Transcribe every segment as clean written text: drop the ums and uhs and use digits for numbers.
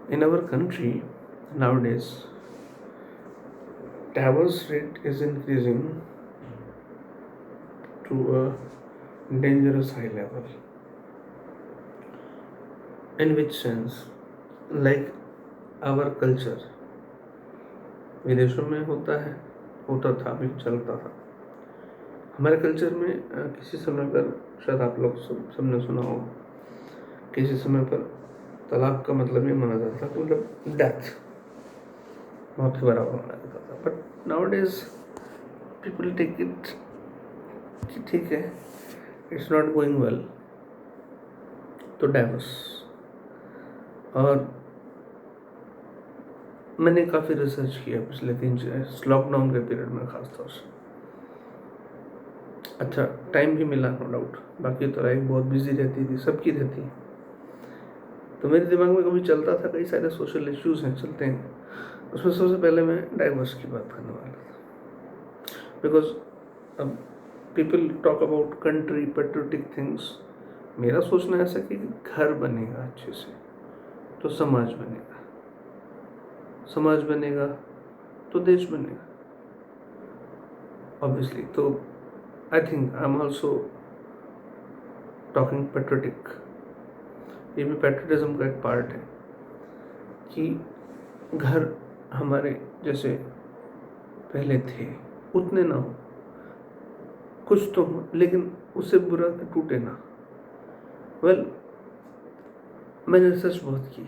In our country nowadays, divorce rate is increasing to a dangerous high level. In which sense? Like our culture विदेशों में होता था, अभी चलता था। हमारे कल्चर में किसी समय पर, शायद आप लोग सबने सुना हो, किसी समय पर तलाक का मतलब ये माना जाता था, मतलब डेथ, मौत के बराबर माना जाता था। But nowadays people take it कि ठीक है, इट्स नॉट गोइंग वेल, तो डाइवोर्स। और मैंने काफ़ी रिसर्च किया पिछले 3 लॉकडाउन के पीरियड में खास तौर से। अच्छा, टाइम भी मिला नो डाउट, बाकी तो लाइफ बहुत बिजी रहती थी, सबकी रहती। तो मेरे दिमाग में कभी चलता था, कई सारे सोशल इश्यूज हैं, चलते हैं, उसमें सबसे पहले मैं डाइवोर्स की बात करने वाला था। बिकॉज अब people talk about country patriotic things. मेरा सोचना ऐसा कि घर बनेगा अच्छे से तो समाज बनेगा, समाज बनेगा तो देश बनेगा, ऑब्वियसली। तो I think I am also talking patriotic. ये भी पैट्रियटिज्म का एक पार्ट है कि घर हमारे जैसे पहले थे उतने ना हो, कुछ तो हो, लेकिन उससे बुरा कि टूटे ना। वेल, मैंने रिसर्च बहुत की,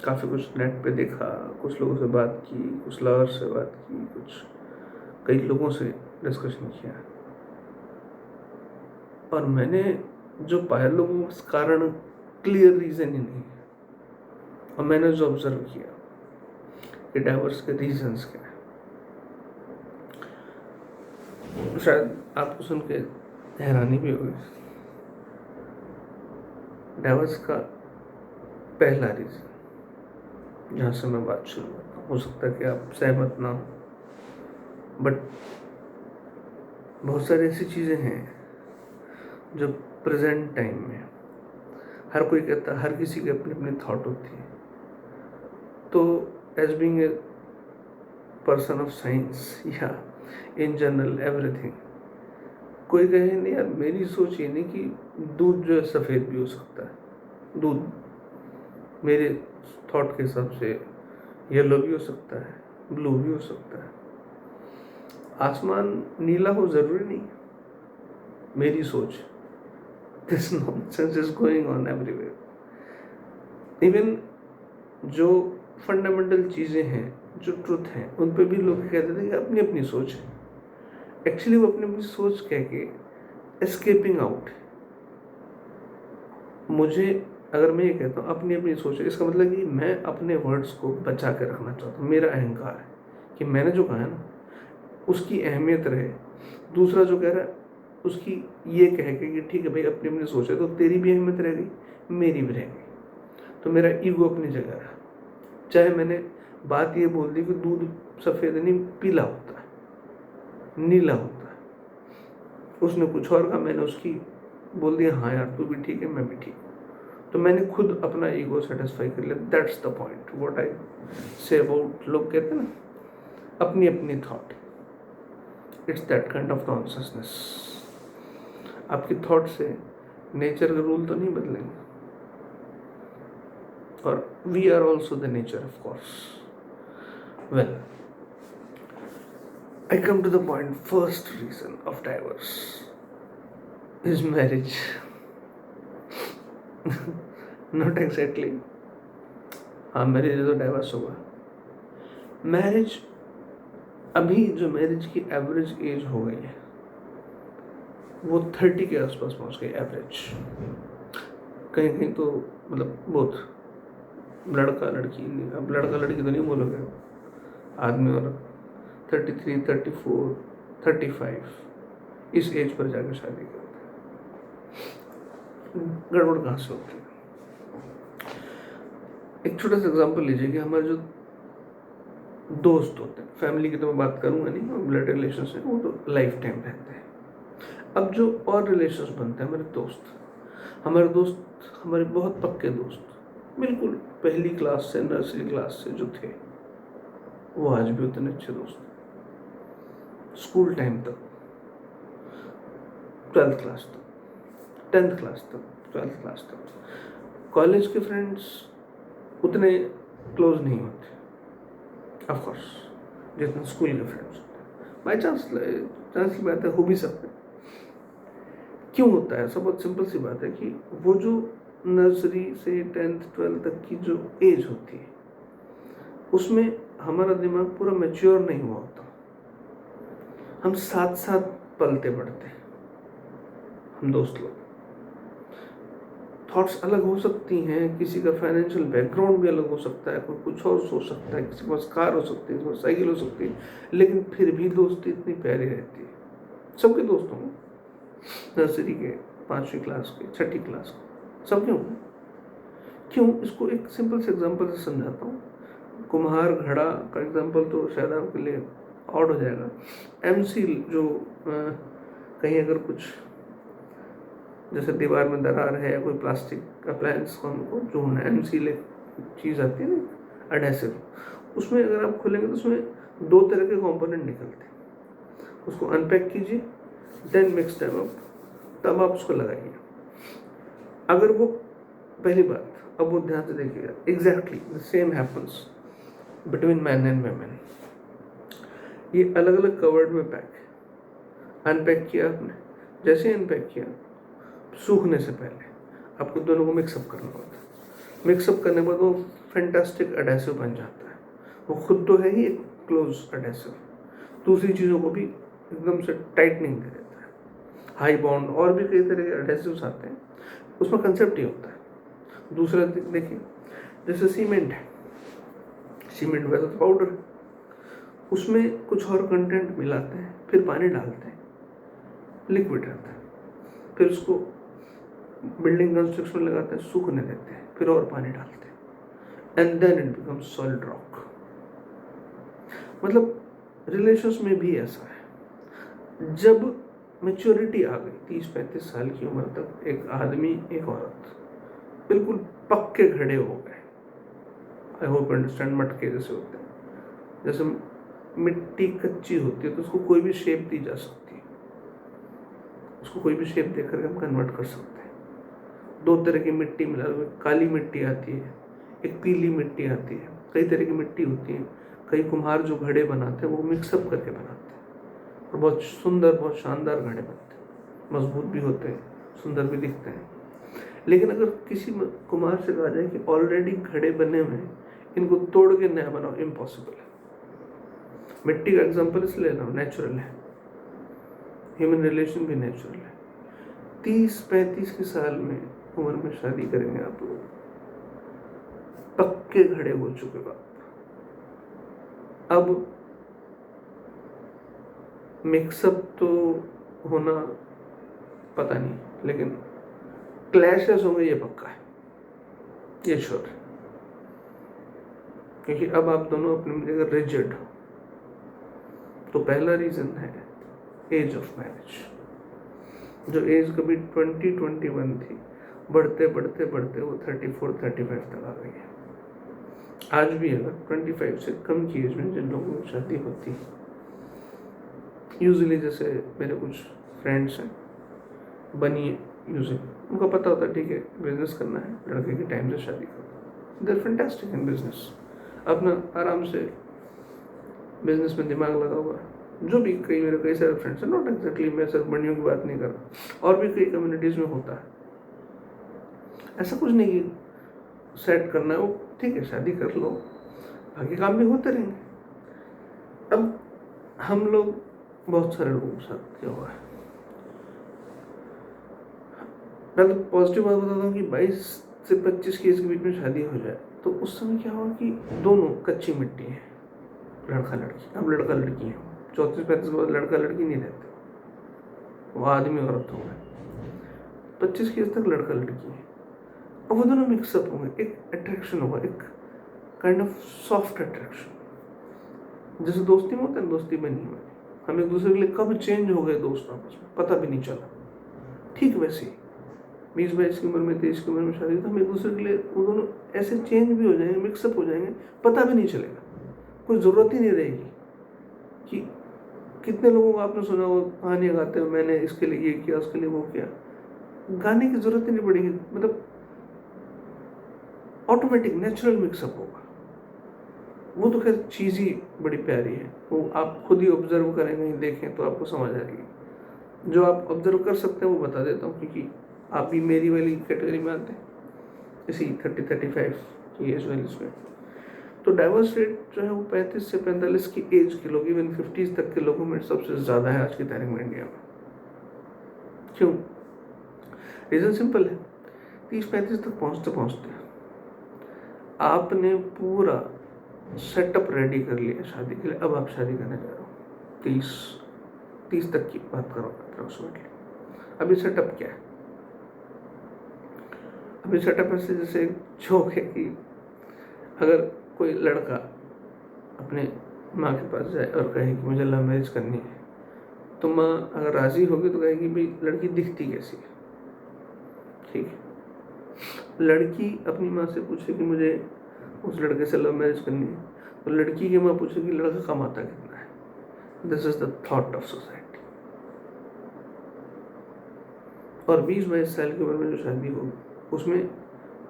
काफ़ी कुछ नेट पे देखा, कुछ लोगों से बात की, कुछ लॉयर से बात की, कई लोगों से डिस्कशन किया, और मैंने जो पाया, लोगों का कारण क्लियर रीज़न ही नहीं है। और मैंने जो ऑब्जर्व किया कि डाइवोर्स के रीजंस क्या है, शायद आपको सुन के हैरानी भी होगी। डाइवोर्स का पहला रीज़न, जहाँ से मैं बात शुरू करता हूँ, हो सकता है कि आप सहमत ना हो, बट बहुत सारी ऐसी चीज़ें हैं जो प्रेजेंट टाइम में हर कोई कहता है, हर किसी की अपनी अपनी थॉट होती है। तो as being a person of science या इन जनरल एवरीथिंग, कोई कहे नहीं यार, मेरी सोच ये नहीं कि दूध जो है सफ़ेद भी हो सकता है, दूध मेरे थॉट के हिसाब से येलो भी हो सकता है, ब्लू भी हो सकता है, आसमान नीला हो ज़रूरी नहीं, मेरी सोच। This nonsense is going on everywhere. Even जो फंडामेंटल चीज़ें हैं, जो ट्रुथ हैं, उन पे भी लोग कहते थे कि अपनी अपनी सोच है। एक्चुअली वो अपनी अपनी सोच कह के एस्केपिंग आउट। मुझे, अगर मैं ये कहता हूँ अपनी अपनी सोच है, इसका मतलब कि मैं अपने वर्ड्स को बचा के रखना चाहता हूँ। मेरा अहंकार है कि मैंने जो कहा है ना उसकी अहमियत रहे। दूसरा जो कह रहा है उसकी ये कह के कि ठीक है भाई, अपनी अपनी सोच है, तो तेरी भी अहमियत रहेगी, मेरी भी रहेगी। तो मेरा ईगो अपनी जगह है। चाहे मैंने बात ये बोल दी कि दूध सफ़ेद नहीं पीला होता है, नीला होता है, उसने कुछ और कहा, मैंने उसकी बोल दिया हाँ यार तू भी ठीक है, मैं भी ठीक हूँ, तो मैंने खुद अपना ईगो सेटिस्फाई कर लिया। That's the point what I say about, लोग कहते हैं ना अपनी अपनी thought, it's that kind of consciousness. आपकी थॉट से नेचर के रूल तो नहीं बदलेंगे, और we are also the nature of course. Well, I come to the point. First reason of divorce is marriage. Not exactly. हाँ, मैरिज है तो डाइवर्स होगा। मैरिज, अभी जो मैरिज की एवरेज एज हो गई है वो 30 के आसपास पहुंच गई एवरेज। कहीं कहीं तो मतलब बहुत, लड़का लड़की नहीं, अब लड़का लड़की तो नहीं बोलोगे, आदमी और 33, 34, 35 इस एज पर जाकर शादी करते हैं। गड़बड़ कहाँ से होती है? एक छोटा सा एग्जांपल लीजिए कि हमारे जो दोस्त होते हैं, फैमिली की तो मैं बात करूंगा नहीं, ब्लड रिलेशन से वो तो लाइफ टाइम रहते हैं। अब जो और रिलेशंस बनते हैं, हमारे दोस्त, हमारे बहुत पक्के दोस्त, बिल्कुल पहली क्लास से, नर्सरी क्लास से जो थे वो आज भी उतने अच्छे दोस्त हैं। स्कूल टाइम तक, 12th क्लास तक, 10th क्लास तक, 12th क्लास तक। कॉलेज के फ्रेंड्स उतने क्लोज नहीं होते ऑफ कोर्स जितना स्कूल के फ्रेंड्स होते हैं। बाई चांस की बात है, हो भी सकते हैं। क्यों होता है? सब बहुत सिंपल सी बात है कि वो जो नर्सरी से 10th 12th तक की जो एज होती है उसमें हमारा दिमाग पूरा मैच्योर नहीं हुआ होता। हम साथ साथ पलते बढ़ते हैं, हम दोस्त लोग। थॉट्स अलग हो सकती हैं, किसी का फाइनेंशियल बैकग्राउंड भी अलग हो सकता है, कोई कुछ और सोच सकता है, किसी के पास कार हो सकती है, किसी के पास साइकिल हो सकती है, लेकिन फिर भी दोस्ती इतनी प्यारी रहती है। सबके दोस्त होंगे, नर्सरी के, 5वीं क्लास के, 6ठी क्लास के, सबके होंगे। क्यों? इसको एक सिंपल से एग्जांपल से समझाता हूँ। कुम्हार घड़ा का एग्जांपल तो शायद आपके लिए ऑड हो जाएगा। एमसील जो कहीं अगर कुछ जैसे दीवार में दरार है या कोई प्लास्टिक अप्लायंस को हमको जोड़ना है, एमसील एक चीज़ आती है ना, एडेसिव, उसमें अगर आप खोलेंगे तो उसमें 2 तरह के कंपोनेंट निकलते हैं। उसको अनपैक कीजिए, देन मिक्स देम अप, तब आप उसको लगाइए। अगर वो पहली बात, अब वो ध्यान से देखिएगा, exactly the same happens between man and women. ये अलग अलग कवर्ड में पैक है। अनपैक किया आपने, जैसे अनपैक किया, सूखने से पहले आपको दोनों को मिक्सअप करना होता है। मिक्सअप करने के बाद वो फैंटास्टिक एडेसिव बन जाता है। वो खुद तो है ही एक क्लोज एडेसिव, दूसरी चीज़ों को भी एकदम से टाइटनिंग दे देता है। हाई बॉन्ड और भी कई तरह के एडेसिव्स आते हैं, उसमें कंसेप्ट ही होता है। दूसरा देखिए, जैसे सीमेंट है, सीमेंट वैसे तो पाउडर है, उसमें कुछ और कंटेंट मिलाते हैं, फिर पानी डालते हैं, लिक्विड रहता है, फिर उसको बिल्डिंग कंस्ट्रक्शन में लगाते हैं, सूखने देते हैं, फिर और पानी डालते हैं, and then it becomes solid rock. मतलब रिलेशंस में भी ऐसा है। जब मैच्योरिटी आ गई 30-35 साल की उम्र तक, एक आदमी एक औरत बिल्कुल पक्के खड़े हो गए। आई होप अंडरस्टैंड, मटके जैसे होते हैं, जैसे मिट्टी कच्ची होती है तो उसको कोई भी शेप दी जा सकती है, उसको कोई भी शेप देकर हम कन्वर्ट कर सकते हैं। 2 तरह की मिट्टी मिला, काली मिट्टी आती है, एक पीली मिट्टी आती है, कई तरह की मिट्टी होती है। कई कुम्हार जो घड़े बनाते हैं वो मिक्सअप करके बनाते हैं और बहुत सुंदर, बहुत शानदार घड़े बनते हैं, मजबूत भी होते हैं, सुंदर भी दिखते हैं। लेकिन अगर किसी कुम्हार से कहा जाए कि ऑलरेडी घड़े बने हुए हैं, इनको तोड़ के नया बनाओ, इम्पॉसिबल है। मिट्टी का एग्जाम्पल इसलिए ले रहा हूँ, नेचुरल है, ह्यूमन रिलेशन भी नेचुरल है। 30-35 के साल में उम्र में शादी करेंगे आप लोग, पक्के घड़े हो चुके बाप। अब मिक्सअप तो होना पता नहीं, लेकिन क्लैशेस होंगे ये पक्का है, ये श्योर है। क्योंकि अब आप दोनों अपनी जगह रिजिड हो। तो पहला रीजन है एज ऑफ मैरिज। जो एज कभी 20-21 थी, बढ़ते बढ़ते बढ़ते वो 34-35 तक आ गई है। आज भी अगर 25 से कम की एज में जिन लोगों की शादी होती है, यूजुअली जैसे मेरे कुछ फ्रेंड्स हैं, बनी यूजुअली उनको पता होता है ठीक है बिजनेस करना है, लड़के के टाइम से शादी करो, देयर फैंटास्टिक इन बिजनेस, अपना आराम से बिजनेस में दिमाग लगा हुआ है। जो भी मेरे कई सारे फ्रेंड्स हैं, नॉट एग्जैक्टली, मैं सिर्फ बनियों की बात नहीं कर रहा, और भी कई कम्युनिटीज़ में होता है। ऐसा कुछ नहीं कि सेट करना है, वो ठीक है शादी कर लो, बाकी काम भी होते रहेंगे। अब हम लोग बहुत सारे लोगों के साथ क्या हुआ है, मैं तो पॉजिटिव बात बताता हूँ कि 22 से 25 की एज के बीच में शादी हो जाए तो उस समय क्या हुआ कि दोनों कच्ची मिट्टी है, लड़का लड़की। अब लड़का लड़की है, 34-35 के बाद लड़का लड़की नहीं रहते, वो आदमी औरत हो गए। 25 की एज तक लड़का लड़की है, अब वो दोनों मिक्सअप होंगे, एक अट्रैक्शन होगा, एक काइंड ऑफ सॉफ्ट अट्रैक्शन। जैसे दोस्ती में होता है, दोस्ती बनी हुई, हम एक दूसरे के लिए कब चेंज हो गए दोस्त आपस में पता भी नहीं चला, ठीक वैसे ही 20-22 की उम्र में, 23 की उम्र में शादी, तो हम एक दूसरे के लिए वो दोनों ऐसे चेंज भी हो जाएंगे, मिक्सअप हो जाएंगे, पता भी नहीं चलेगा, कोई ज़रूरत ही नहीं रहेगी कि कितने लोगों को आपने सुना वो कहानियाँ गाते हो, मैंने इसके लिए ये किया, उसके लिए वो किया, गाने की ज़रूरत ही नहीं पड़ेगी, मतलब ऑटोमेटिक नेचुरल मिक्सअप होगा। वो तो खैर चीज़ ही बड़ी प्यारी है, वो आप खुद ही ऑब्जर्व करें, कहीं देखें तो आपको समझ आएगी। जो आप ऑब्जर्व कर सकते हैं वो बता देता हूँ, क्योंकि आप भी मेरी वाली कैटेगरी में आते हैं, इसी 30-35 की एज वाली में। तो डाइवर्स रेट जो है वो 35 से 45 की एज के लोग, इवन 50 तक के लोगों में सबसे ज़्यादा है आज की तारीख में इंडिया में। क्यों? रीज़न सिंपल है, 30-35 तक पहुँचते पहुँचते आपने पूरा सेटअप रेडी कर लिया शादी के लिए, अब आप शादी करने जा रहे हो। 30 तक की बात करो अप्रोक्सीमेटली। अभी सेटअप क्या है? अभी सेटअप ऐसे जैसे जोक है कि अगर कोई लड़का अपने माँ के पास जाए और कहे कि मुझे लव मैरिज करनी है, तो माँ अगर राज़ी होगी तो कहेगी भाई लड़की दिखती कैसी है, ठीक है। लड़की अपनी माँ से पूछे कि मुझे उस लड़के से लव मैरिज करनी है, तो लड़की की माँ पूछेगी लड़का कमाता कितना है। This is the thought of society. और 20-22 साल की उम्र में जो शादी होगी उसमें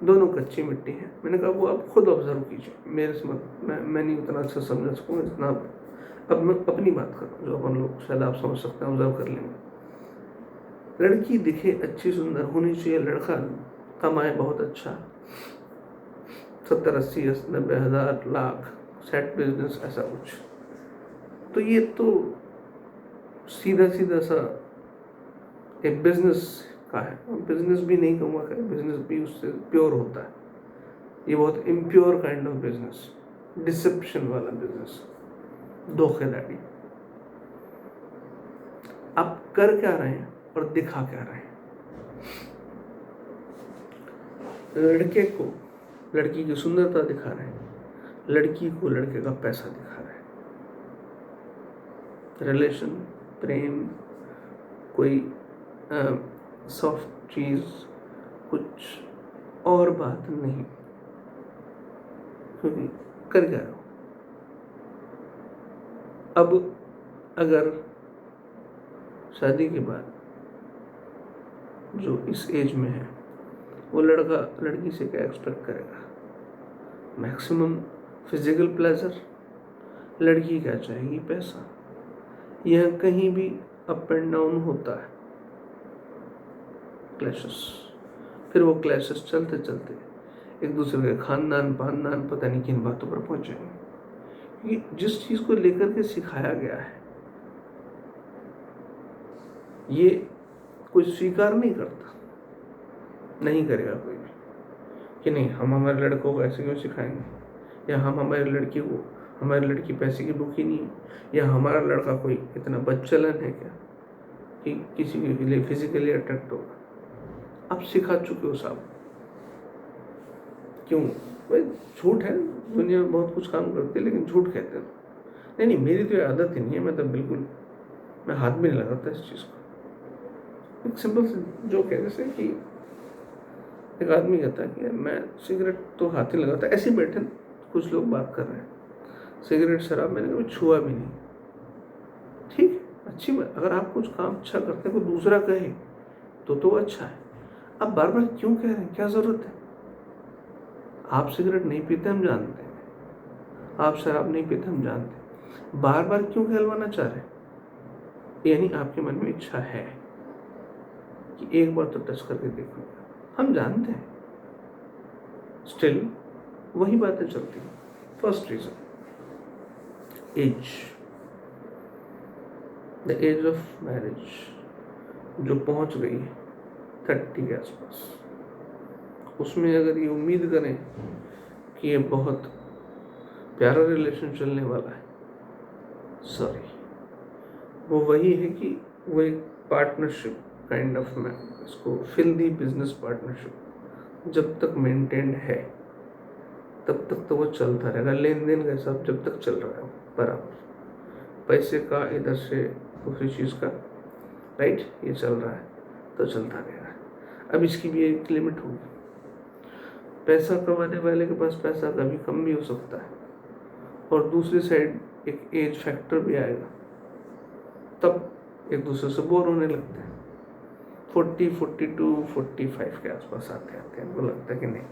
दोनों कच्ची मिट्टी है। मैंने कहा वो आप खुद ऑब्जर्व कीजिए, मेरे से मैं नहीं उतना अच्छा समझ सकूँगा जितना आप। अब मैं अपनी बात करूँ जो अपन लोग शायद आप समझ सकते हैं, ऑब्जर्व कर लेंगे। लड़की दिखे अच्छी सुंदर होनी चाहिए, लड़का कमाए बहुत अच्छा, 70-80 90 हज़ार लाख, सेट बिजनेस, ऐसा कुछ। तो ये तो सीधा सीधा सा एक बिजनेस का है। बिजनेस भी नहीं कहूँगा, बिजनेस भी उससे प्योर होता है। ये बहुत impure kind of business, deception वाला बिजनेस, धोखेधड़ी। आप कर क्या रहे हैं और दिखा क्या रहे हैं? लड़के को लड़की की सुंदरता दिखा रहे हैं, लड़की को लड़के का पैसा दिखा रहे हैं। रिलेशन, प्रेम, कोई सॉफ्ट चीज़, कुछ और बात नहीं, क्योंकि कर क्या रहे हो। अब अगर शादी के बाद जो इस एज में है वो लड़का लड़की से क्या एक्सपेक्ट करेगा? Maximum physical pleasure. लड़की क्या चाहेगी? पैसा। यह कहीं भी अप एंड डाउन होता है, क्लैशेस। फिर वो क्लैशेस चलते चलते एक दूसरे के खानदान पानदान पता नहीं किन बातों पर पहुंचेंगे। ये जिस चीज़ को लेकर के सिखाया गया है ये कोई स्वीकार नहीं करता, नहीं करेगा कोई भी कि नहीं हम हमारे लड़कों को ऐसे क्यों सिखाएंगे, या हम हमारी लड़की को, हमारी लड़की पैसे की भूखी नहीं है, या हमारा लड़का कोई इतना बदचलन है क्या कि किसी के लिए फिजिकली अट्रैक्ट होगा। आप सिखा चुके हो साहब। क्यों भाई? झूठ है, दुनिया में बहुत कुछ काम करते हैं लेकिन झूठ कहते हैं। नहीं, मेरी तो ये आदत ही नहीं है, मैं तो बिल्कुल मैं हाथ भी नहीं लगाता इस चीज़ को। एक सिंपल से जो कह जैसे कि एक आदमी कहता है कि मैं सिगरेट तो हाथ ही लगाता, ऐसे बैठे कुछ लोग बात कर रहे हैं, सिगरेट शराब मैंने कभी छुआ भी नहीं। ठीक, अच्छी बात, अगर आप कुछ काम अच्छा करते हैं कोई दूसरा कहे तो अच्छा है। आप बार बार क्यों कह रहे हैं, क्या ज़रूरत है? आप सिगरेट नहीं पीते हम जानते हैं, आप शराब नहीं पीते हम जानते हैं, बार बार क्यों कहलवाना चाह रहे हैं? यानी आपके मन में इच्छा है कि एक बार तो टच करके देखो। हम जानते हैं, स्टिल वही बातें चलती हैं। First reason, age, the age of marriage जो पहुंच गई है 30 के आसपास, उसमें अगर ये उम्मीद करें कि ये बहुत प्यारा रिलेशन चलने वाला है, सॉरी, वो वही है कि वो एक पार्टनरशिप काइंड ऑफ, मैं इसको फिल्दी बिजनेस पार्टनरशिप जब तक मेंटेन है तब तक तो वो चलता रहेगा। लेन देन का हिसाब जब तक चल रहा है बराबर, पैसे का इधर से दूसरी चीज़ का, राइट, ये चल रहा है तो चलता रहेगा। अब इसकी भी एक लिमिट होगी। पैसा कमाने वाले के पास पैसा कभी कम भी हो सकता है, और दूसरी साइड एक एज फैक्टर भी आएगा, तब एक दूसरे से बोर होने लगते हैं। 40, 42, 45 के आसपास आते आते हैं उनको लगता है कि नहीं,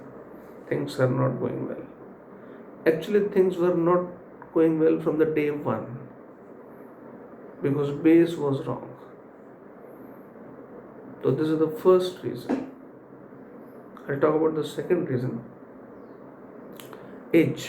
things are not going well. Actually things were not going well from the day one, because base was wrong. So this is the first reason. I'll talk about the second reason. Age.